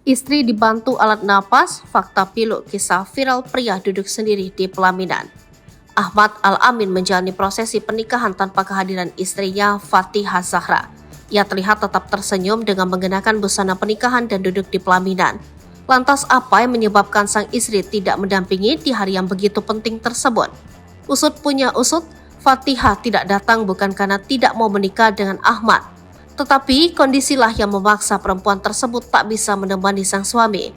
Istri dibantu alat napas, fakta pilu kisah viral pria duduk sendiri di pelaminan. Ahmad Al-Amin menjalani prosesi pernikahan tanpa kehadiran istrinya Fatihah Zahra. Ia terlihat tetap tersenyum dengan mengenakan busana pernikahan dan duduk di pelaminan. Lantas apa yang menyebabkan sang istri tidak mendampingi di hari yang begitu penting tersebut? Usut punya usut, Fatihah tidak datang bukan karena tidak mau menikah dengan Ahmad, tetapi kondisilah yang memaksa perempuan tersebut tak bisa menemani sang suami.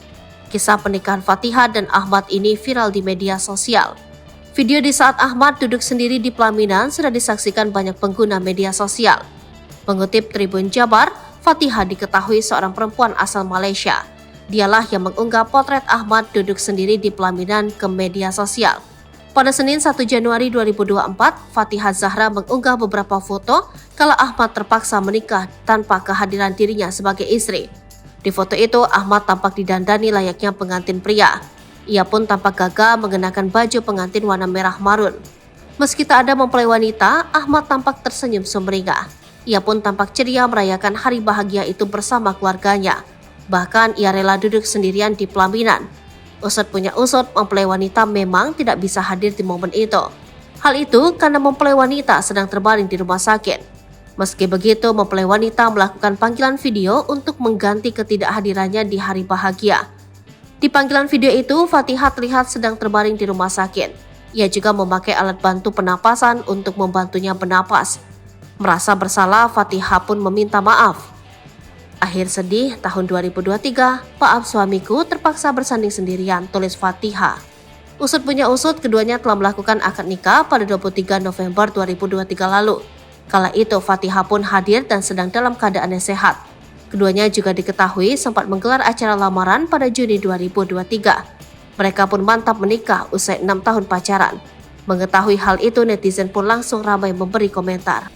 Kisah pernikahan Fatihah dan Ahmad ini viral di media sosial. Video di saat Ahmad duduk sendiri di pelaminan sudah disaksikan banyak pengguna media sosial. Mengutip Tribun Jabar, Fatihah diketahui seorang perempuan asal Malaysia. Dialah yang mengunggah potret Ahmad duduk sendiri di pelaminan ke media sosial. Pada Senin 1 Januari 2024, Fatihah Zahra mengunggah beberapa foto kala Ahmad terpaksa menikah tanpa kehadiran dirinya sebagai istri. Di foto itu, Ahmad tampak didandani layaknya pengantin pria. Ia pun tampak gagah mengenakan baju pengantin warna merah marun. Meski tak ada mempelai wanita, Ahmad tampak tersenyum sumringah. Ia pun tampak ceria merayakan hari bahagia itu bersama keluarganya. Bahkan ia rela duduk sendirian di pelaminan. Usut punya usut, mempelai wanita memang tidak bisa hadir di momen itu. Hal itu karena mempelai wanita sedang terbaring di rumah sakit. Meski begitu, mempelai wanita melakukan panggilan video untuk mengganti ketidakhadirannya di hari bahagia. Di panggilan video itu, Fatihah terlihat sedang terbaring di rumah sakit. Ia juga memakai alat bantu pernapasan untuk membantunya bernapas. Merasa bersalah, Fatihah pun meminta maaf. Akhir sedih tahun 2023, maaf suamiku terpaksa bersanding sendirian, tulis Fatihah. Usut punya usut, keduanya telah melakukan akad nikah pada 23 November 2023 lalu. Kala itu Fatihah pun hadir dan sedang dalam keadaan yang sehat. Keduanya juga diketahui sempat menggelar acara lamaran pada Juni 2023. Mereka pun mantap menikah usai 6 tahun pacaran. Mengetahui hal itu, netizen pun langsung ramai memberi komentar.